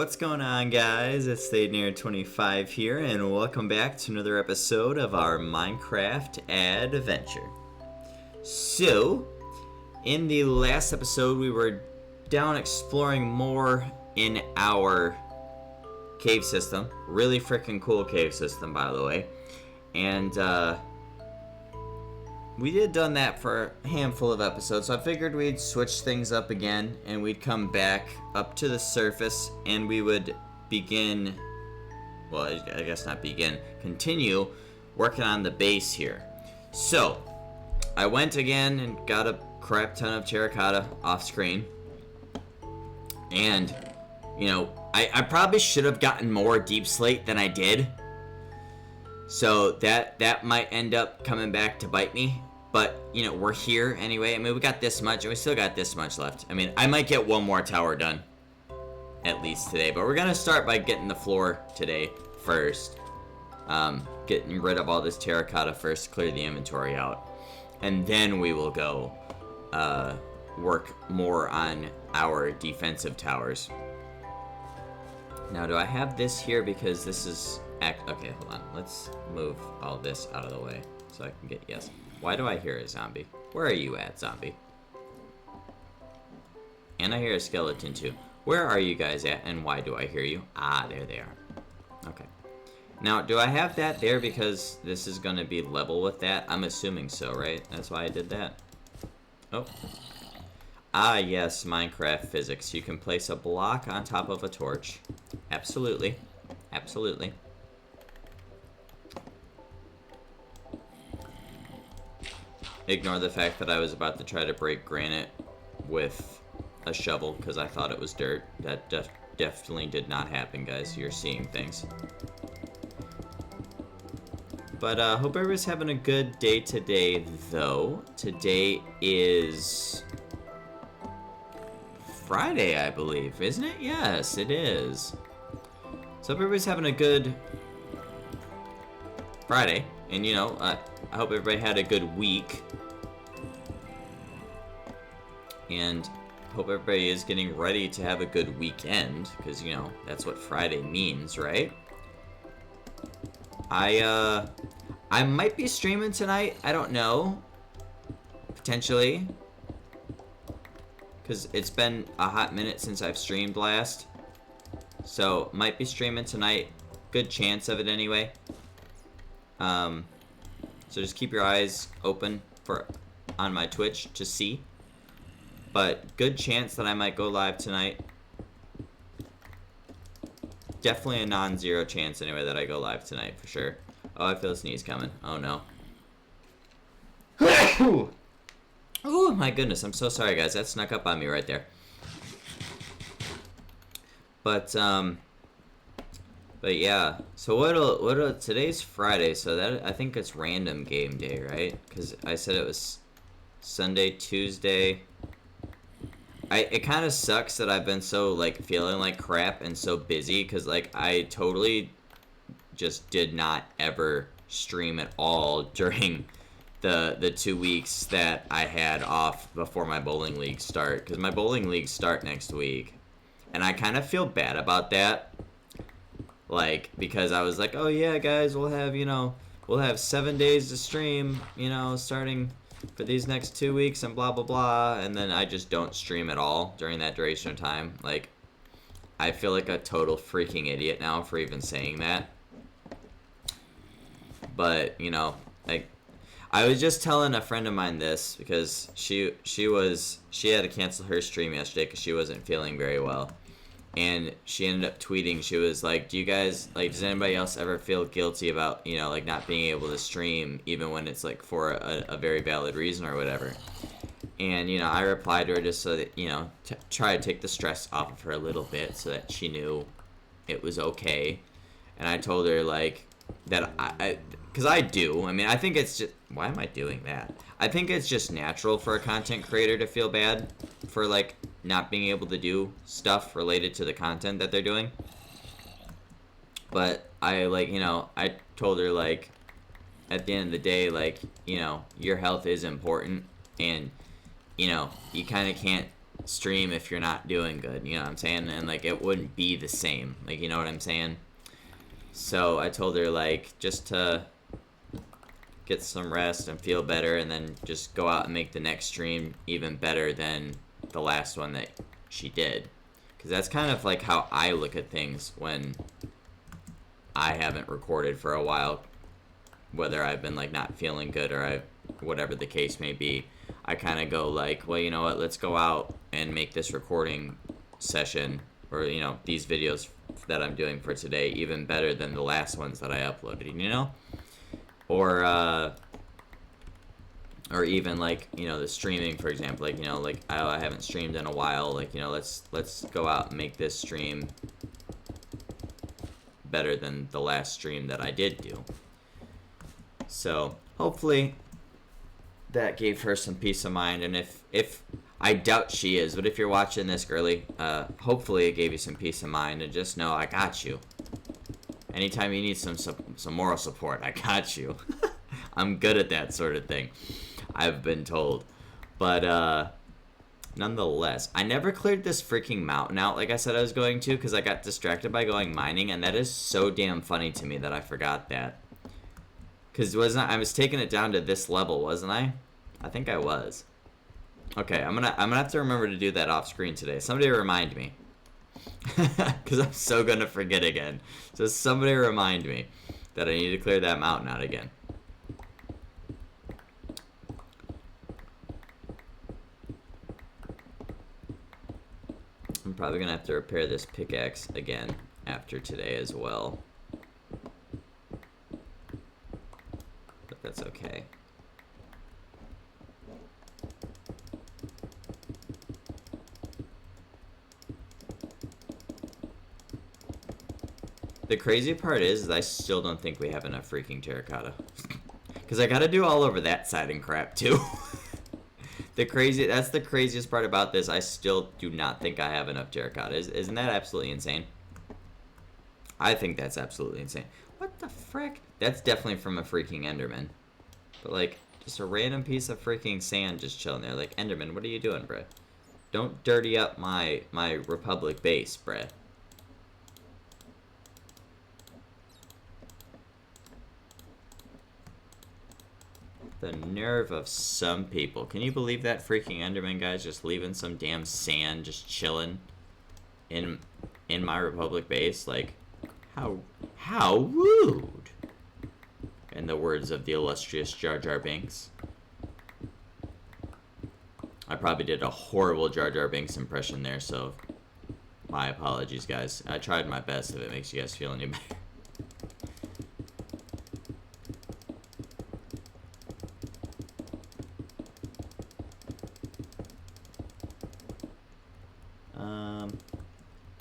What's going on, guys? It's Near25 here, and welcome back to another episode of our Minecraft adventure. So, in the last episode, we were down exploring more in our cave system. Really freaking cool cave system, by the way. And, we had done that for a handful of episodes, so I figured we'd switch things up again, and we'd come back up to the surface, and we would begin, well, I guess not begin, continue working on the base here. So, I went again and got a crap ton of terracotta off screen, and, you know, I probably should have gotten more deep slate than I did, so that might end up coming back to bite me. But, you know, we're here anyway. I mean, we got this much, and we still got this much left. I mean, I might get one more tower done, at least today. But we're going to start by getting the floor today first. Getting rid of all this terracotta first, clear the inventory out. And then we will go work more on our defensive towers. Now, do I have this here? Because this is... Okay, hold on. Let's move all this out of the way so I can get... Yes. Why do I hear a zombie? Where are you at, zombie? And I hear a skeleton too. Where are you guys at, and why do I hear you? Ah, there they are. Okay. Now, do I have that there because this is going to be level with that? I'm assuming so, right? That's why I did that. Oh. Ah, yes, Minecraft physics. You can place a block on top of a torch. Absolutely. Absolutely. Ignore the fact that I was about to try to break granite with a shovel because I thought it was dirt. That definitely did not happen, guys. You're seeing things. But hope everybody's having a good day today, though. Today is Friday, I believe, isn't it? Yes, it is. So hope everybody's having a good Friday. And, you know, I hope everybody had a good week. And hope everybody is getting ready to have a good weekend. Because, you know, that's what Friday means, right? I might be streaming tonight. I don't know. Potentially. Because it's been a hot minute since I've streamed last. So, might be streaming tonight. Good chance of it anyway. So just keep your eyes open on my Twitch to see. But good chance that I might go live tonight. Definitely a non-zero chance anyway that I go live tonight for sure. Oh, I feel a sneeze coming. Oh no. Oh my goodness, I'm so sorry guys. That snuck up on me right there. But yeah, so today's Friday, so that I think it's random game day, right? Because I said it was Sunday, Tuesday. It kind of sucks that I've been so like feeling like crap and so busy because like I totally just did not ever stream at all during the 2 weeks that I had off before my bowling league start, because my bowling leagues start next week, and I kind of feel bad about that. Like, because I was like, oh yeah, guys, we'll have 7 days to stream, you know, starting for these next 2 weeks and blah, blah, blah. And then I just don't stream at all during that duration of time. Like, I feel like a total freaking idiot now for even saying that. But, you know, like, I was just telling a friend of mine this because she had to cancel her stream yesterday because she wasn't feeling very well. And she ended up tweeting, she was like, do you guys, like, does anybody else ever feel guilty about, you know, like, not being able to stream even when it's, like, for a very valid reason or whatever? And, you know, I replied to her just so that, you know, try to take the stress off of her a little bit so that she knew it was okay. And I told her, like, that because I do. I mean, I think it's just, why am I doing that? I think it's just natural for a content creator to feel bad for, like, not being able to do stuff related to the content that they're doing. But I, like, you know, I told her, like, at the end of the day, like, you know, your health is important, and, you know, you kind of can't stream if you're not doing good, you know what I'm saying? And like it wouldn't be the same, like, you know what I'm saying? So I told her like just to get some rest and feel better, and then just go out and make the next stream even better than the last one that she did, because that's kind of like how I look at things when I haven't recorded for a while, whether I've been like not feeling good or whatever the case may be. I kind of go like, well, you know what, let's go out and make this recording session, or, you know, these videos that I'm doing for today even better than the last ones that I uploaded, you know? Or even like, you know, the streaming, for example, like, you know, like I haven't streamed in a while, like, you know, let's go out and make this stream better than the last stream that I did do. So hopefully that gave her some peace of mind. And if I doubt she is, but if you're watching this, girly, hopefully it gave you some peace of mind, and just know I got you. Anytime you need some moral support, I got you. I'm good at that sort of thing, I've been told. But nonetheless, I never cleared this freaking mountain out like I said I was going to, because I got distracted by going mining, and that is so damn funny to me that I forgot that. Because I was taking it down to this level, wasn't I? I think I was. Okay, I'm gonna have to remember to do that off screen today. Somebody remind me. Because I'm so gonna forget again. So somebody remind me that I need to clear that mountain out again. I'm probably gonna have to repair this pickaxe again after today as well. But that's okay. The crazy part is I still don't think we have enough freaking terracotta. Because I gotta do all over that side and crap too. That's the craziest part about this. I still do not think I have enough terracotta. Isn't that absolutely insane? I think that's absolutely insane. What the frick? That's definitely from a freaking Enderman. But like, just a random piece of freaking sand just chilling there. Like, Enderman, what are you doing, bruh? Don't dirty up my Republic base, bruh. The nerve of some people. Can you believe that freaking Enderman guy's just leaving some damn sand just chilling in my Republic base? Like, how rude. In the words of the illustrious Jar Jar Binks. I probably did a horrible Jar Jar Binks impression there, so my apologies, guys. I tried my best if it makes you guys feel any better.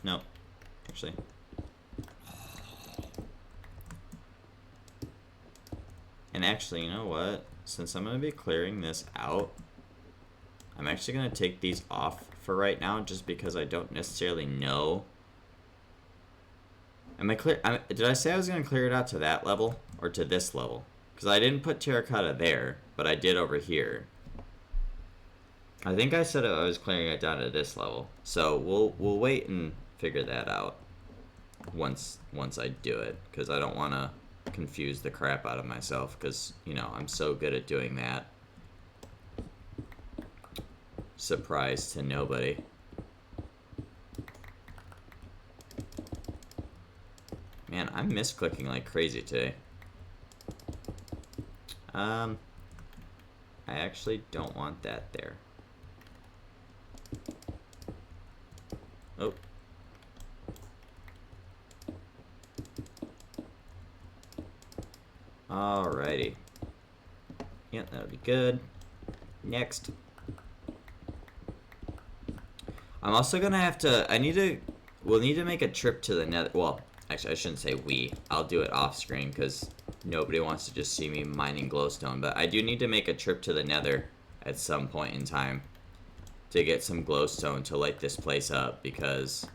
No, actually. And actually, you know what? Since I'm going to be clearing this out, I'm actually going to take these off for right now, just because I don't necessarily know. Did I say I was going to clear it out to that level or to this level? Because I didn't put terracotta there, but I did over here. I think I said I was clearing it down to this level. So we'll wait and figure that out once I do it, because I don't want to confuse the crap out of myself, because, you know, I'm so good at doing that. Surprise to nobody. Man, I'm misclicking like crazy today. I actually don't want that there. Oh. Alrighty. Yep, that'll be good. Next. I'm also gonna have to, we'll need to make a trip to the nether. Well, actually, I shouldn't say we. I'll do it off screen, because nobody wants to just see me mining glowstone. But I do need to make a trip to the nether at some point in time to get some glowstone to light this place up, because...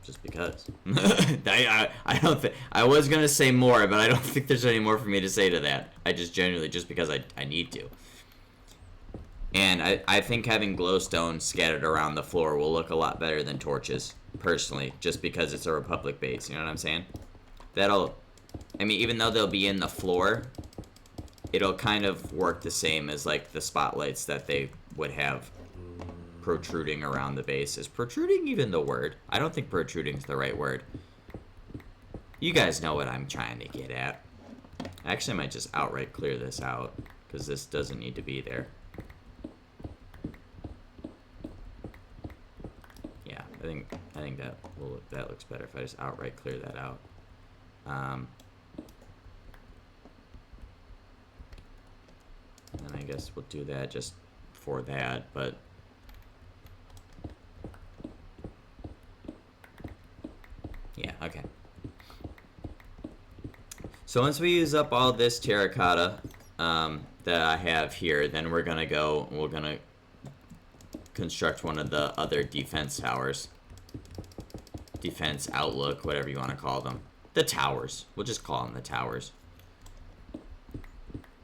Just because. I don't think... I was going to say more, but I don't think there's any more for me to say to that. I just genuinely... Just because I need to. And I think having glowstone scattered around the floor will look a lot better than torches, personally, just because it's a Republic base, you know what I'm saying? That'll, I mean, even though they'll be in the floor, it'll kind of work the same as, like, the spotlights that they would have protruding around the base. Is protruding even the word? I don't think protruding is the right word. You guys know what I'm trying to get at. I actually might just outright clear this out, because this doesn't need to be there. Yeah, I think that looks better if I just outright clear that out. And I guess we'll do that just for that, but yeah, okay. So once we use up all this terracotta that I have here, then we're gonna construct one of the other defense towers. Defense outlook, whatever you want to call them. The towers. We'll just call them the towers.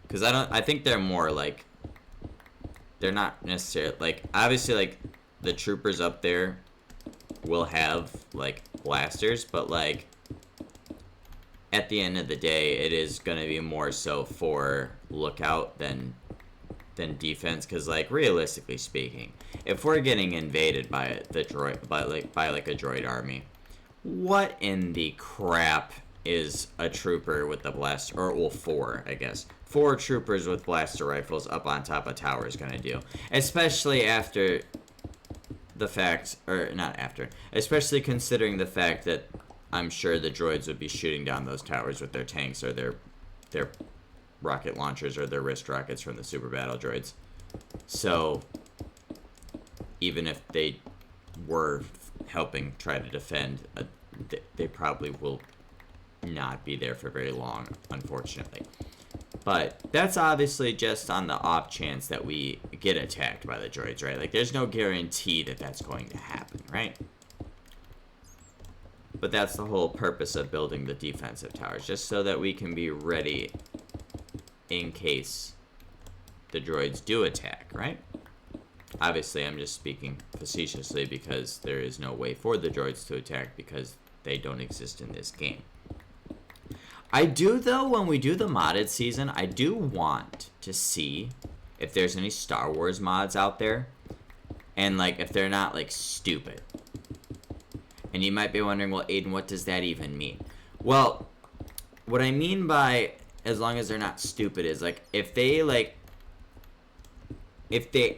Because I think they're more like, they're not necessarily, like, obviously, like, the troopers up there will have, like, blasters, but, like, at the end of the day, it is going to be more so for lookout than defense, because, like, realistically speaking, if we're getting invaded by a droid army, what in the crap is a trooper with the blaster, or, well, 4, I guess. 4 troopers with blaster rifles up on top of towers gonna do? Especially after the fact, or not after, especially considering the fact that I'm sure the droids would be shooting down those towers with their tanks or their rocket launchers or their wrist rockets from the super battle droids. So even if they were helping try to defend, they probably will not be there for very long, unfortunately. But that's obviously just on the off chance that we get attacked by the droids, right? Like, there's no guarantee that that's going to happen, right? But that's the whole purpose of building the defensive towers, just so that we can be ready in case the droids do attack, right? Obviously, I'm just speaking facetiously because there is no way for the droids to attack because they don't exist in this game. I do, though, when we do the modded season, I do want to see if there's any Star Wars mods out there. And, like, if they're not, like, stupid. And you might be wondering, well, Aiden, what does that even mean? Well, what I mean by as long as they're not stupid is, like, if they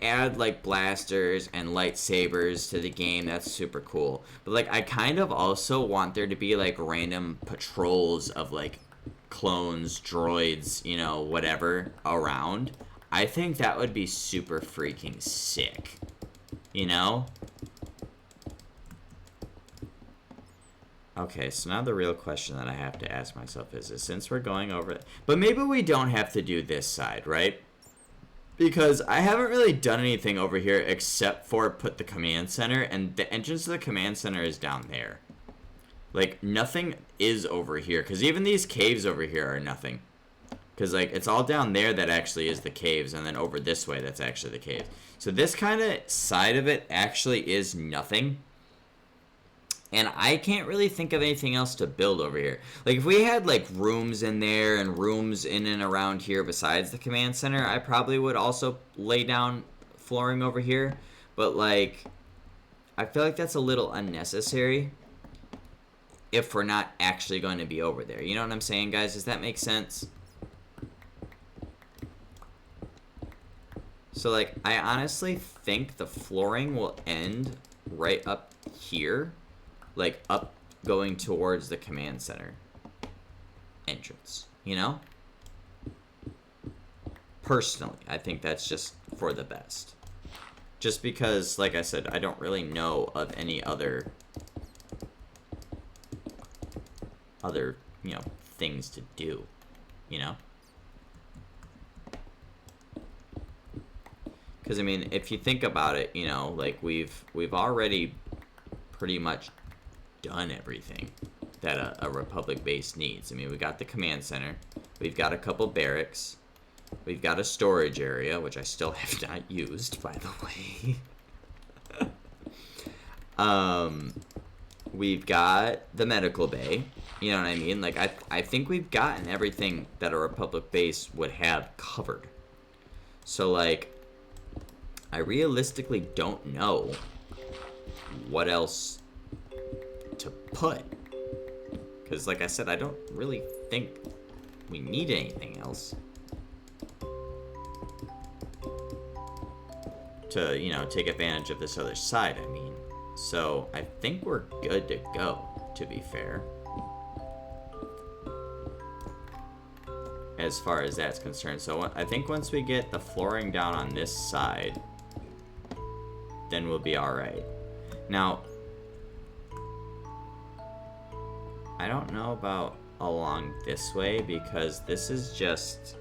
add, like, blasters and lightsabers to the game, that's super cool. But, like, I kind of also want there to be, like, random patrols of, like, clones, droids, you know, whatever, around. I think that would be super freaking sick. You know? Okay, so now the real question that I have to ask myself is since we're going over it... But maybe we don't have to do this side, right? Because I haven't really done anything over here except for put the command center, and the entrance to the command center is down there. Like, nothing is over here, because even these caves over here are nothing. Because, like, it's all down there that actually is the caves, and then over this way that's actually the cave. So this kind of side of it actually is nothing. And I can't really think of anything else to build over here. Like, if we had, like, rooms in there and rooms in and around here besides the command center, I probably would also lay down flooring over here. But, like, I feel like that's a little unnecessary if we're not actually going to be over there. You know what I'm saying, guys? Does that make sense? So, like, I honestly think the flooring will end right up here. Like, up going towards the command center entrance, you know? Personally, I think that's just for the best. Just because, like I said, I don't really know of any other, you know, things to do, you know? Because, I mean, if you think about it, you know, like, we've already pretty much done everything that a Republic base needs. I mean, we got the command center, we've got a couple barracks, We've got a storage area, which I still have not used, by the way. We've got the medical bay. You know what I mean? Like, I think we've gotten everything that a Republic base would have covered. So, like, I realistically don't know what else to put. Because, like I said, I don't really think we need anything else to, you know, take advantage of this other side, I mean. So, I think we're good to go, to be fair. As far as that's concerned. So, I think once we get the flooring down on this side, then we'll be alright. Now, I don't know about along this way, because this is just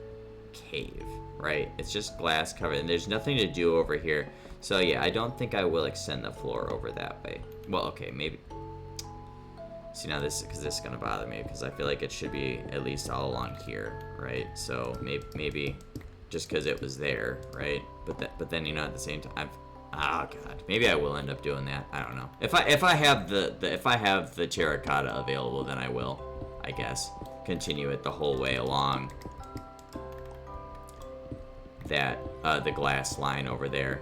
cave, right? It's just glass covered, and there's nothing to do over here. So yeah, I don't think I will extend the floor over that way. Well, okay, maybe. See, now this is gonna bother me, because I feel like it should be at least all along here, right? So maybe just because it was there, right? But then, you know, at the same time, oh god, maybe I will end up doing that. I don't know. If I have the terracotta available, then I will, I guess, continue it the whole way along that the glass line over there.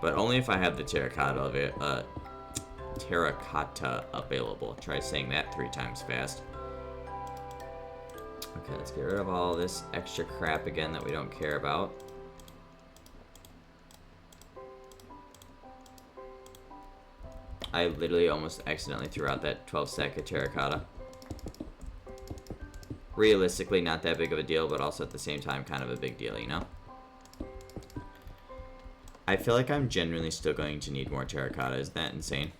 But only if I have the terracotta available. Try saying that 3 times fast. Okay, let's get rid of all this extra crap again that we don't care about. I literally almost accidentally threw out that 12 stack of terracotta. Realistically, not that big of a deal, but also at the same time, kind of a big deal, you know? I feel like I'm genuinely still going to need more terracotta. Isn't that insane?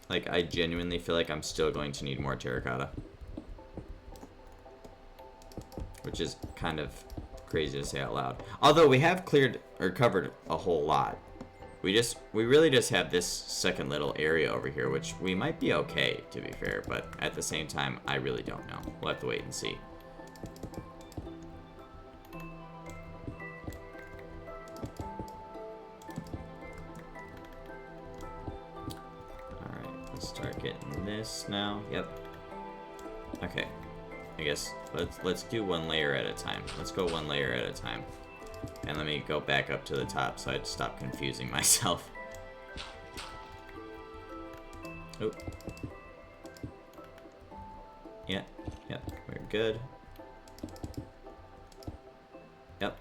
Like, I genuinely feel like I'm still going to need more terracotta. Which is kind of crazy to say out loud. Although we have cleared or covered a whole lot. We really just have this second little area over here, which we might be okay, to be fair, but at the same time, I really don't know. We'll have to wait and see. Alright, let's start getting this now. Yep. Okay. I guess let's do one layer at a time. Let's go one layer at a time. And let me go back up to the top so I'd stop confusing myself. Oh. Yeah, yep, we're good. Yep.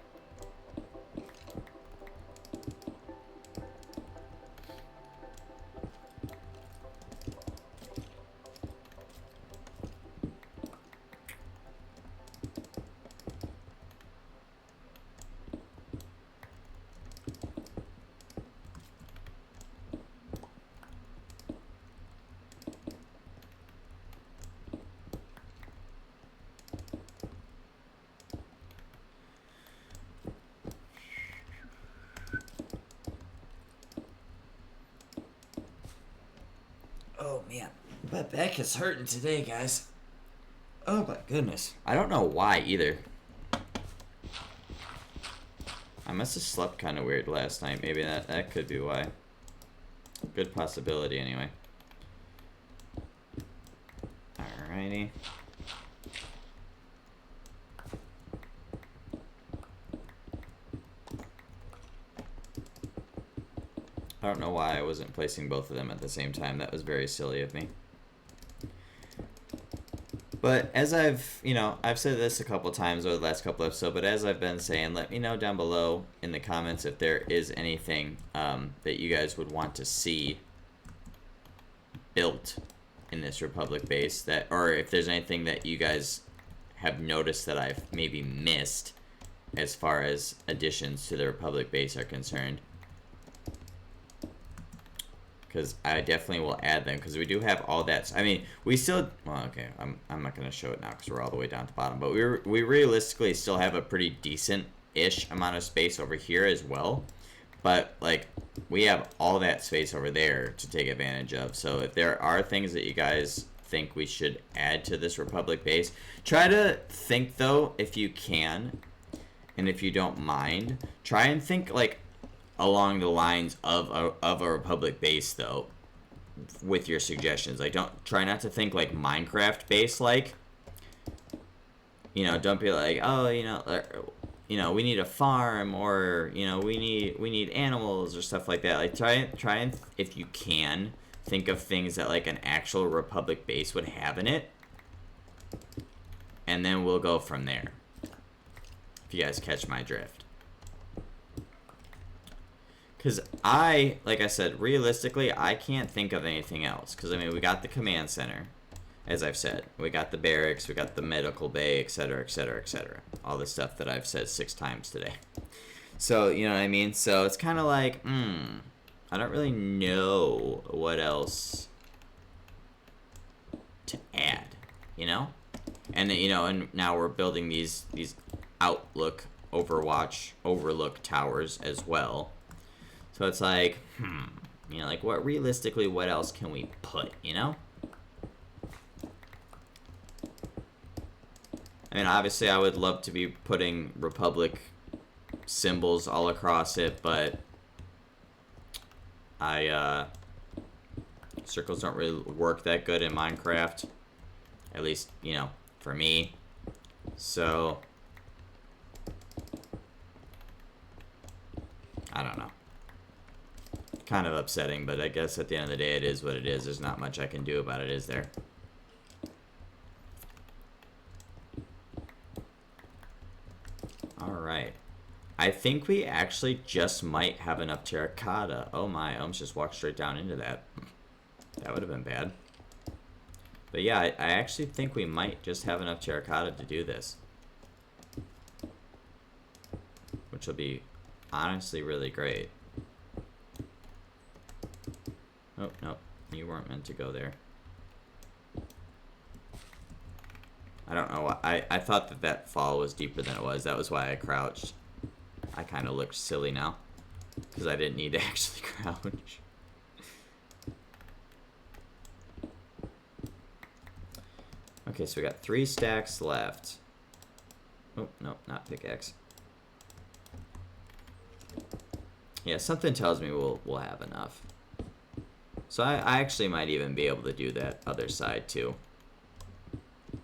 Oh man, my back is hurting today, guys. Oh my goodness. I don't know why either. I must have slept kind of weird last night. Maybe that could be why. Good possibility anyway. Alrighty. I don't know why I wasn't placing both of them at the same time. That was very silly of me. But as I've said this a couple times over the last couple episodes, but as I've been saying, let me know down below in the comments if there is anything that you guys would want to see built in this Republic base, or if there's anything that you guys have noticed that I've maybe missed as far as additions to the Republic base are concerned. Because I definitely will add them, because we do have all that. I mean, we still, well, okay, I'm not going to show it now because we're all the way down to the bottom, but we realistically still have a pretty decent-ish amount of space over here as well. But, like, we have all that space over there to take advantage of. So if there are things that you guys think we should add to this Republic base. Try to think, though, if you can, and if you don't mind, try and think, like, along the lines of a Republic base, though, with your suggestions. Like, try not to think, like, Minecraft base, like, you know, don't be like, oh, you know, we need a farm, or, you know, we need animals or stuff like that. Like, try and if you can, think of things that like an actual Republic base would have in it, and then we'll go from there. If you guys catch my drift. Because like I said, realistically, I can't think of anything else. Because, I mean, we got the command center, as I've said. We got the barracks, we got the medical bay, etc., etc., etc. All the stuff that I've said 6 times today. So, you know what I mean? So, it's kind of like, I don't really know what else to add, you know? And, you know, and now we're building these overlook towers as well. So it's like, you know, like what else can we put, you know? I mean, obviously I would love to be putting Republic symbols all across it, but circles don't really work that good in Minecraft. At least, you know, for me. So, I don't know. Kind of upsetting, but I guess at the end of the day it is what it is. There's not much I can do about it, is there? Alright. I think we actually just might have enough terracotta. Oh my, I almost just walked straight down into that. That would have been bad. But yeah, I actually think we might just have enough terracotta to do this. Which will be honestly really great. Oh, no, you weren't meant to go there. I don't know why. I thought that fall was deeper than it was. That was why I crouched. I kind of looked silly now. Because I didn't need to actually crouch. Okay, so we got 3 stacks left. Oh, no, not pickaxe. Yeah, something tells me we'll have enough. So I actually might even be able to do that other side too.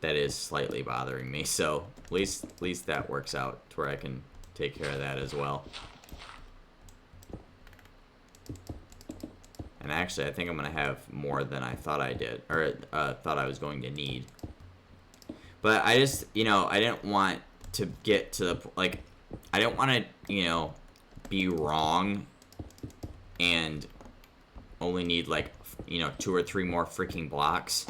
That is slightly bothering me, so at least that works out to where I can take care of that as well. And actually, I think I'm gonna have more than I thought I did, or thought I was going to need. But I just, you know, I didn't want to get to the, like, I didn't want to, you know, be wrong and only need, like, you know, 2 or 3 more freaking blocks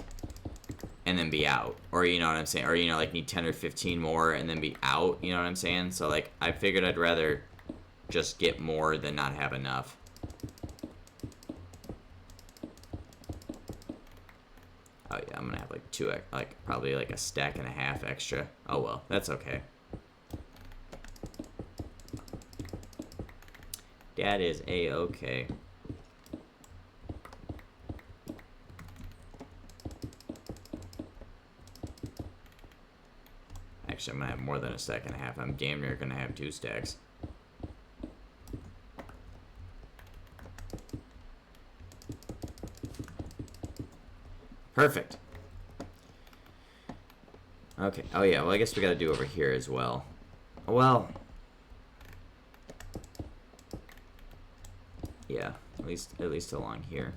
and then be out. Or, you know what I'm saying? Or, you know, like, need 10 or 15 more and then be out, you know what I'm saying? So, like, I figured I'd rather just get more than not have enough. Oh yeah, I'm gonna have like 2, like probably like a stack and a half extra. Oh well, that's okay. That is a-okay. Actually, I'm gonna have more than a stack and a half. I'm damn near gonna have 2 stacks. Perfect. Okay. Oh yeah. Well, I guess we got to do over here as well. Well. Yeah. At least along here.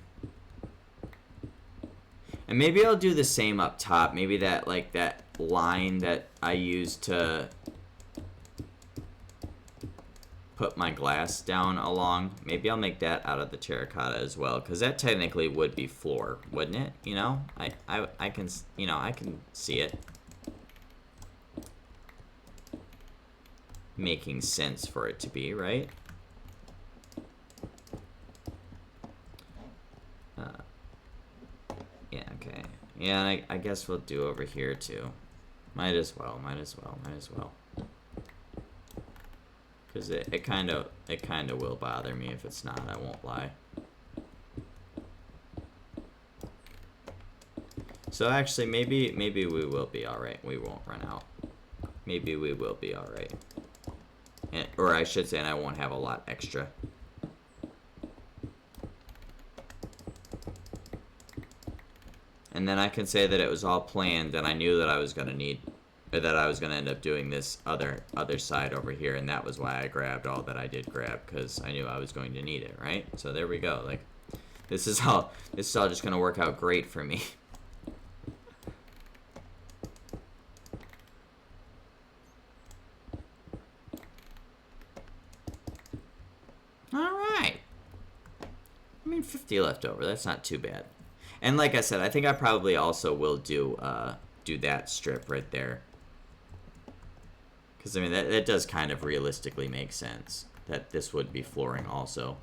And maybe I'll do the same up top. Maybe that that line that I used to put my glass down along. Maybe I'll make that out of the terracotta as well, because that technically would be floor, wouldn't it? You know, I can, you know, I can see it making sense for it to be, right? Yeah, okay. Yeah, I guess we'll do over here too. Might as well. Because it kind of will bother me if it's not, I won't lie. So actually, maybe we will be alright. We won't run out. Maybe we will be alright. Or I should say, and I won't have a lot extra. And then I can say that it was all planned, and I knew that I was gonna need, or that I was gonna end up doing this other side over here, and that was why I grabbed all that I did grab, because I knew I was going to need it, right? So there we go. Like, this is all just gonna work out great for me. All right. I mean, 50 left over. That's not too bad. And like I said, I think I probably also will do that strip right there. Because, I mean, that does kind of realistically make sense. That this would be flooring also.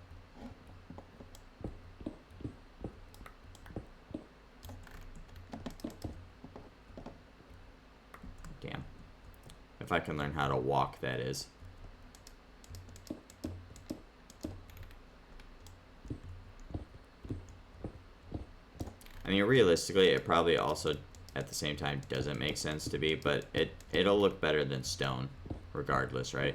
Damn. If I can learn how to walk, that is. I mean, realistically, it probably also, at the same time, doesn't make sense to be, but it'll look better than stone, regardless, right?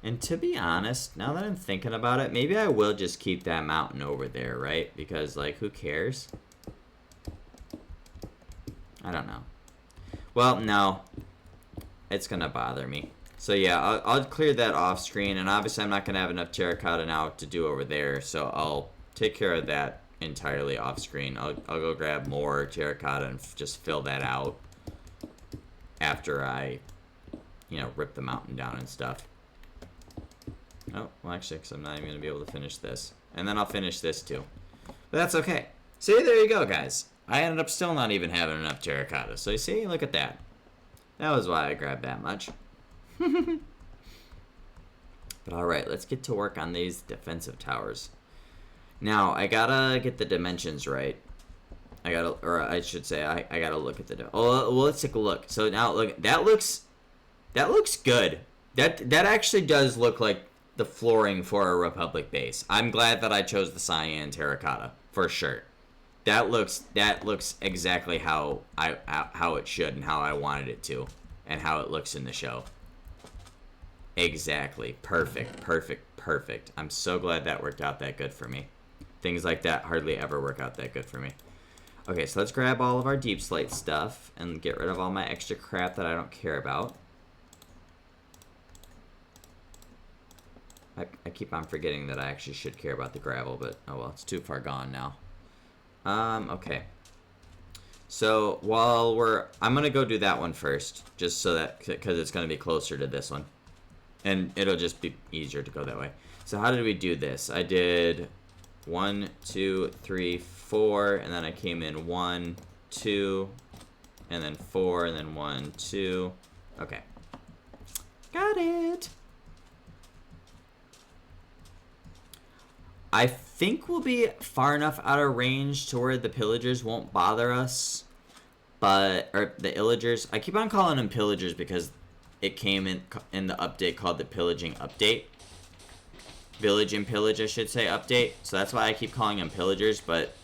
And to be honest, now that I'm thinking about it, maybe I will just keep that mountain over there, right? Because, like, who cares? I don't know. Well, no. It's gonna bother me. So yeah, I'll clear that off screen, and obviously I'm not gonna have enough terracotta now to do over there, so I'll take care of that entirely off screen. I'll go grab more terracotta and just fill that out after I, you know, rip the mountain down and stuff. Oh, well, actually, because I'm not even going to be able to finish this. And then I'll finish this, too. But that's okay. See, there you go, guys. I ended up still not even having enough terracotta. So, you see, look at that. That was why I grabbed that much. But, alright, let's get to work on these defensive towers. Now, I gotta get the dimensions right. I gotta look at the... Oh, well, let's take a look. So, now, look, that looks good. That actually does look like the flooring for a Republic base. I'm glad that I chose the cyan terracotta for sure. That looks exactly how it should and how I wanted it to, and how it looks in the show. Exactly. Perfect. I'm so glad that worked out that good for me. Things like that hardly ever work out that good for me. Okay, so let's grab all of our deep slate stuff and get rid of all my extra crap that I don't care about. I keep on forgetting that I actually should care about the gravel, but oh well, it's too far gone now. Okay. So I'm gonna go do that one first, just so that, because it's gonna be closer to this one, and it'll just be easier to go that way. So how did we do this? I did 1, 2, 3, 4, and then I came in 1, 2, and then 4, and then 1, 2. Okay. Got it. I think we'll be far enough out of range to where the pillagers won't bother us. Or the illagers. I keep on calling them pillagers because it came in the update called the pillaging update. Village and pillage, I should say, update. So that's why I keep calling them pillagers, but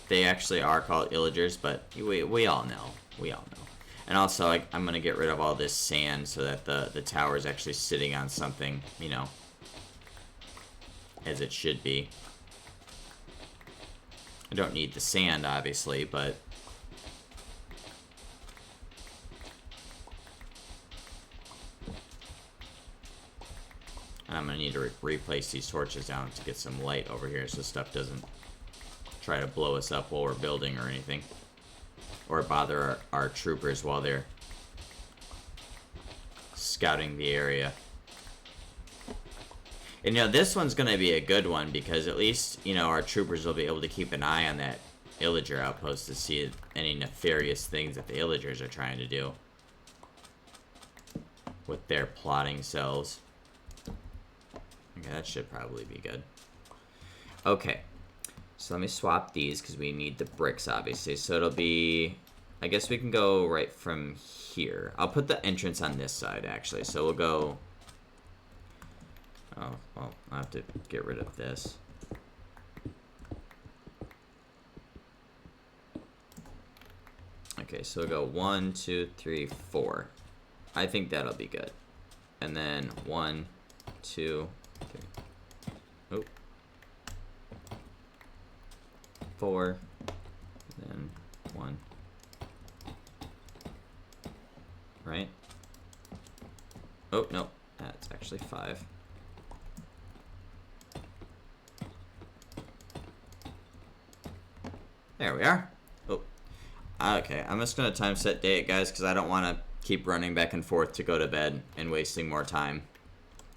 they actually are called illagers, but we all know. We all know. And also, I'm going to get rid of all this sand so that the tower is actually sitting on something, you know, as it should be. I don't need the sand, obviously, but I'm gonna need to replace these torches down to get some light over here so stuff doesn't try to blow us up while we're building or anything, or bother our troopers while they're scouting the area. And, you know, this one's going to be a good one because at least, you know, our troopers will be able to keep an eye on that illager outpost to see any nefarious things that the illagers are trying to do with their plotting selves. Okay, that should probably be good. Okay. So let me swap these because we need the bricks, obviously. So it'll be... I guess we can go right from here. I'll put the entrance on this side, actually. So we'll go... Oh, well, I'll have to get rid of this. Okay, so we'll go 1, 2, 3, 4. I think that'll be good. And then 1, 2, 3. Oh. 4. And then 1. Right? Oh, no. That's actually 5. There we are. Oh. Okay, I'm just going to time set date, guys, because I don't want to keep running back and forth to go to bed and wasting more time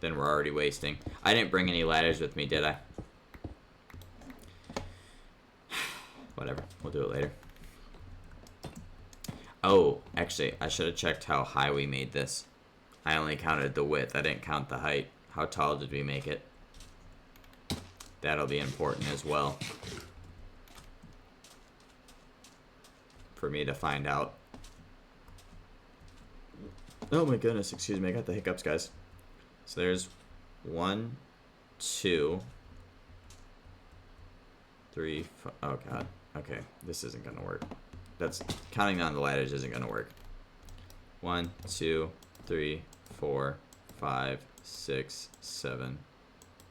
than we're already wasting. I didn't bring any ladders with me, did I? Whatever. We'll do it later. Oh, actually, I should have checked how high we made this. I only counted the width. I didn't count the height. How tall did we make it? That'll be important as well for me to find out. Oh my goodness, excuse me. I got the hiccups, guys. So there's 1, 2, 3, 4. Oh god. Okay, this isn't gonna work. That's counting down the ladders isn't gonna work. 1, 2, 3, 4, 5, 6, 7,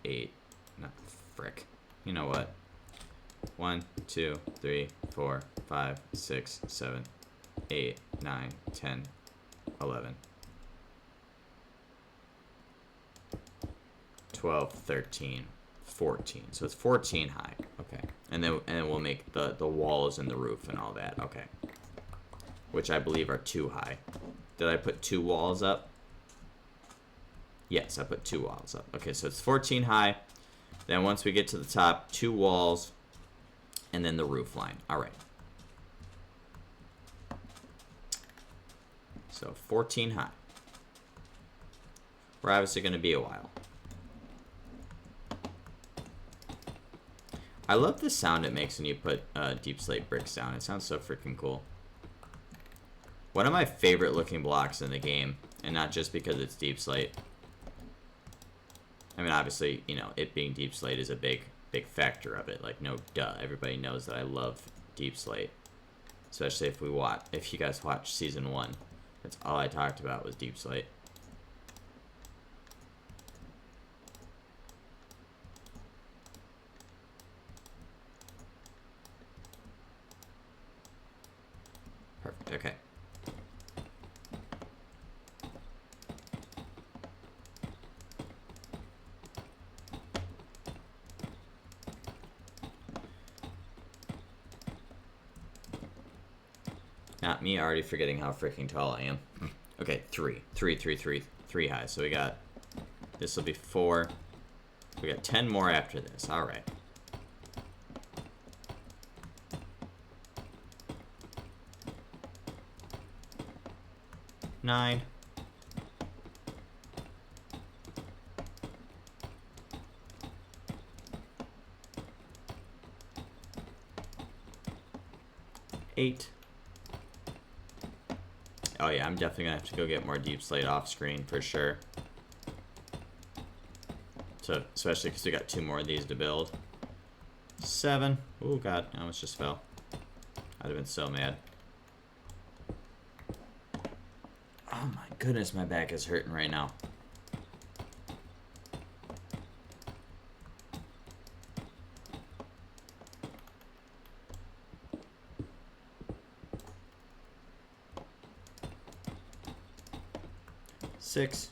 8. No, frick. You know what? 1, 2, 3, 4, 5, 6, 7, 8, 9, 10, 11, 12, 13, 14. So it's 14 high. Okay. And then we'll make the walls and the roof and all that. Okay. Which I believe are 2 high. Did I put 2 walls up? Yes, I put 2 walls up. Okay, so it's 14 high. Then once we get to the top, 2 walls, and then the roof line. All right. So 14 high. We're obviously going to be a while. I love the sound it makes when you put deep slate bricks down. It sounds so freaking cool. One of my favorite looking blocks in the game, and not just because it's deep slate. I mean, obviously, you know, it being deep slate is a big factor of it. Like, no duh. Everybody knows that I love deep slate. Especially if you guys watch season 1. That's all I talked about was deep slate. Perfect, okay. Not me already forgetting how freaking tall I am. Okay, 3 high. So we got, this will be 4. We got 10 more after this. All right. Nine. Eight. Oh yeah, I'm definitely gonna have to go get more deep slate off screen for sure. So, especially because we got 2 more of these to build. 7. Oh god, I almost just fell. I'd have been so mad. Oh my goodness, my back is hurting right now. Six.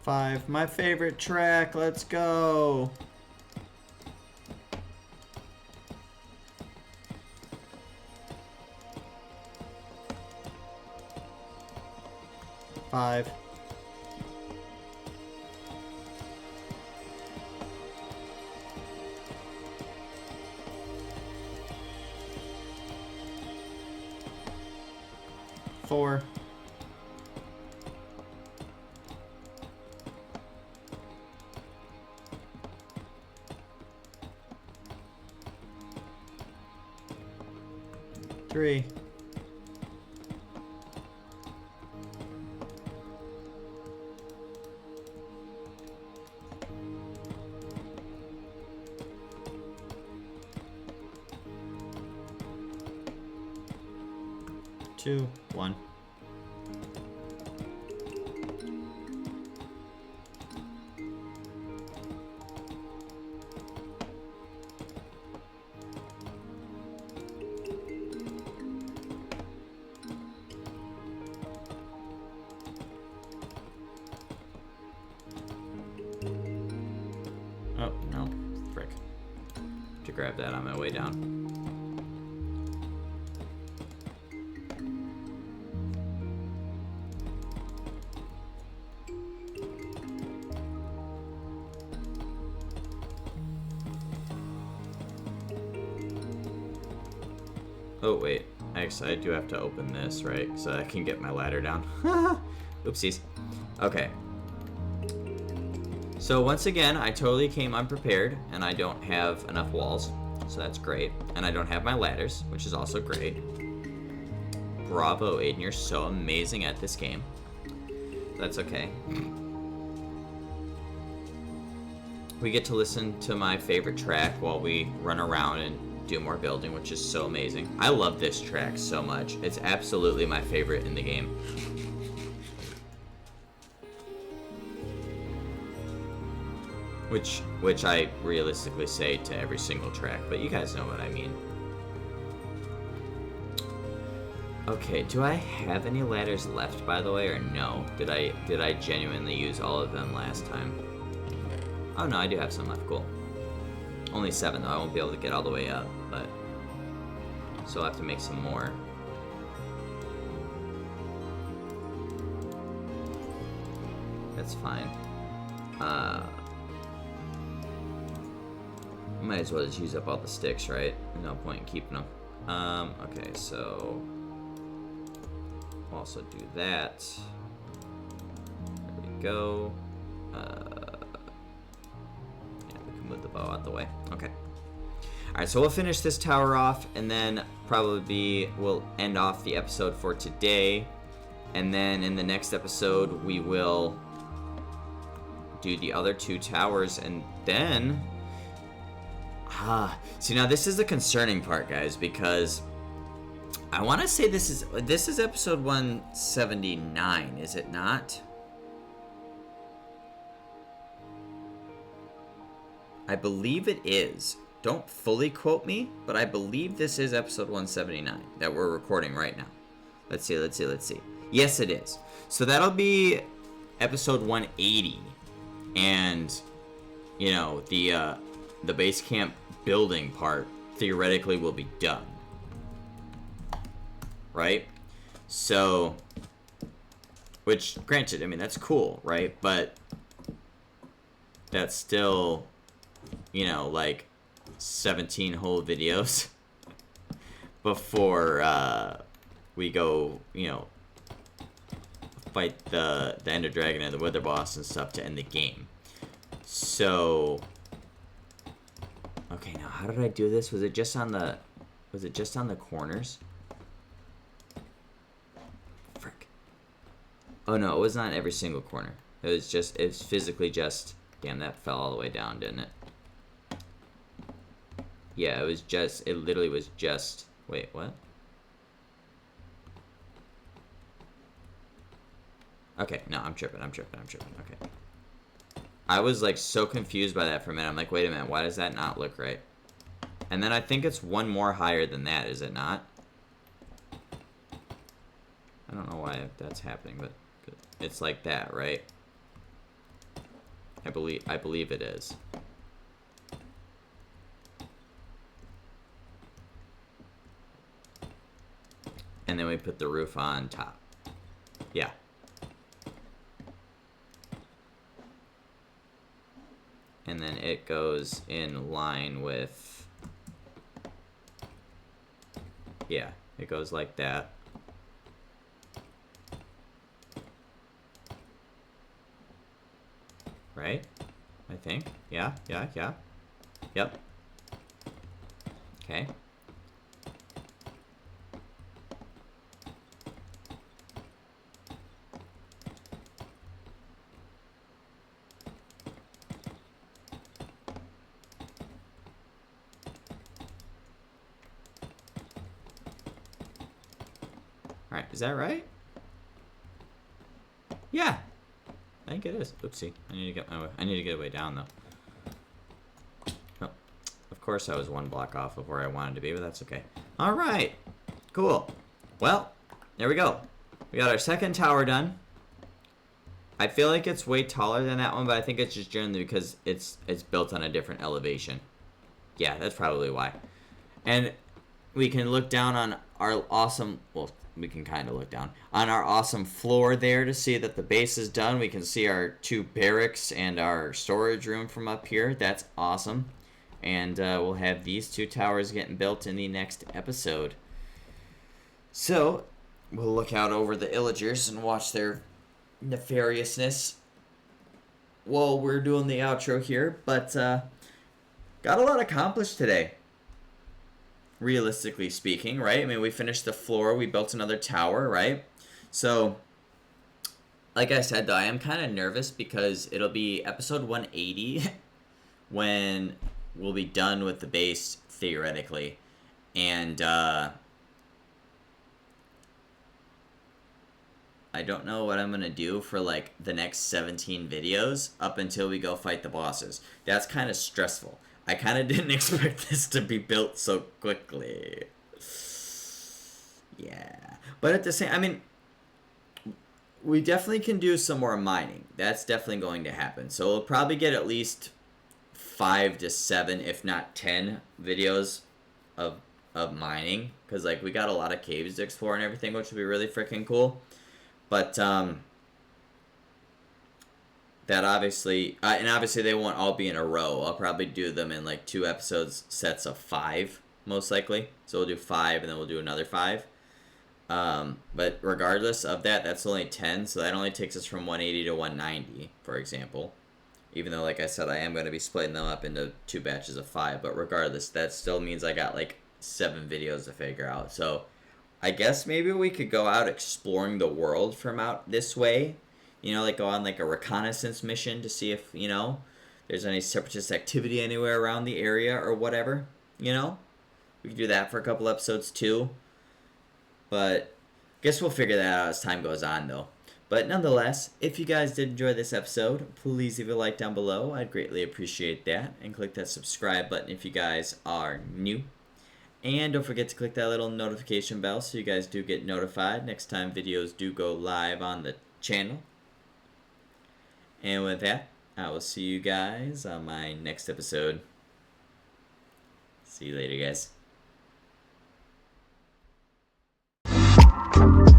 Five. My favorite track. Let's go. Five. 4. Three. Two, one. Oh, no. Frick. To grab that on my way down. Oh, wait. Actually, I do have to open this, right? So I can get my ladder down. Oopsies. Okay. So once again, I totally came unprepared, and I don't have enough walls. So that's great. And I don't have my ladders, which is also great. Bravo, Aiden. You're so amazing at this game. That's okay. We get to listen to my favorite track while we run around and do more building, which is so amazing. I love this track so much. It's absolutely my favorite in the game. Which I realistically say to every single track, but you guys know what I mean. Okay, do I have any ladders left, by the way, or no? Did I genuinely use all of them last time? Oh no, I do have some left. Cool. Only 7 though. I won't be able to get all the way up, but so I'll have to make some more. That's fine. Might as well just use up all the sticks, right? No point in keeping them. Okay, so we'll also do that. There we go. Move the bow out the way. Okay. Alright, so we'll finish this tower off, and then we'll end off the episode for today. And then in the next episode, we will do the other 2 towers, and then... see, now this is the concerning part, guys, because I want to say this is episode 179, is it not? I believe it is. Don't fully quote me, but I believe this is episode 179 that we're recording right now. Let's see. Yes, it is. So that'll be episode 180. And, you know, the base camp building part theoretically will be done. Right? So, which, granted, I mean, that's cool, right? But that's still... you know, like 17 whole videos before we go, you know, fight the Ender Dragon and the Wither Boss and stuff to end the game. So, okay, now how did I do this? Was it just on the corners? Frick. Oh no, it was not every single corner. It's physically just, damn, that fell all the way down, didn't it? Yeah, it literally was just, wait, what? Okay, no, I'm tripping, okay. I was, like, so confused by that for a minute. I'm like, wait a minute, why does that not look right? And then I think it's one more higher than that, is it not? I don't know why that's happening, but it's like that, right? I believe it is. And then we put the roof on top. Yeah. And then it goes in line with... yeah, it goes like that. right? I think. Yeah. Yep. Okay. Alright, is that right? Yeah. I think it is. Oopsie. I need to get way down though. Oh, of course I was one block off of where I wanted to be, but that's okay. Alright. Cool. Well, there we go. We got our second tower done. I feel like it's way taller than that one, but I think it's just generally because it's built on a different elevation. Yeah, that's probably why. And we can look down on our awesome, well, we can kind of look down on our awesome floor there to see that the base is done. We can see our 2 barracks and our storage room from up here. That's awesome. And we'll have these 2 towers getting built in the next episode. So we'll look out over the Illagers and watch their nefariousness while we're doing the outro here. But got a lot accomplished today, realistically speaking, right? I mean, we finished the floor, we built another tower, right? So, like I said, though, I am kind of nervous because it'll be episode 180 when we'll be done with the base, theoretically. And, I don't know what I'm going to do for, like, the next 17 videos up until we go fight the bosses. That's kind of stressful. I kind of didn't expect this to be built so quickly. Yeah. But at the same... I mean, we definitely can do some more mining. That's definitely going to happen. So we'll probably get at least 5 to 7, if not 10 videos of mining. Because, like, we got a lot of caves to explore and everything, which would be really freaking cool. But, that obviously, and obviously they won't all be in a row. I'll probably do them in like 2 episodes, sets of 5, most likely. So we'll do 5 and then we'll do another 5. But regardless of that, that's only 10. So that only takes us from 180 to 190, for example. Even though, like I said, I am going to be splitting them up into 2 batches of 5. But regardless, that still means I got like 7 videos to figure out. So I guess maybe we could go out exploring the world from out this way. You know, like go on like a reconnaissance mission to see if, you know, there's any separatist activity anywhere around the area or whatever, you know? We could do that for a couple episodes too. But I guess we'll figure that out as time goes on though. But nonetheless, if you guys did enjoy this episode, please leave a like down below. I'd greatly appreciate that. And click that subscribe button if you guys are new. And don't forget to click that little notification bell so you guys do get notified next time videos do go live on the channel. And with that, I will see you guys on my next episode. See you later, guys.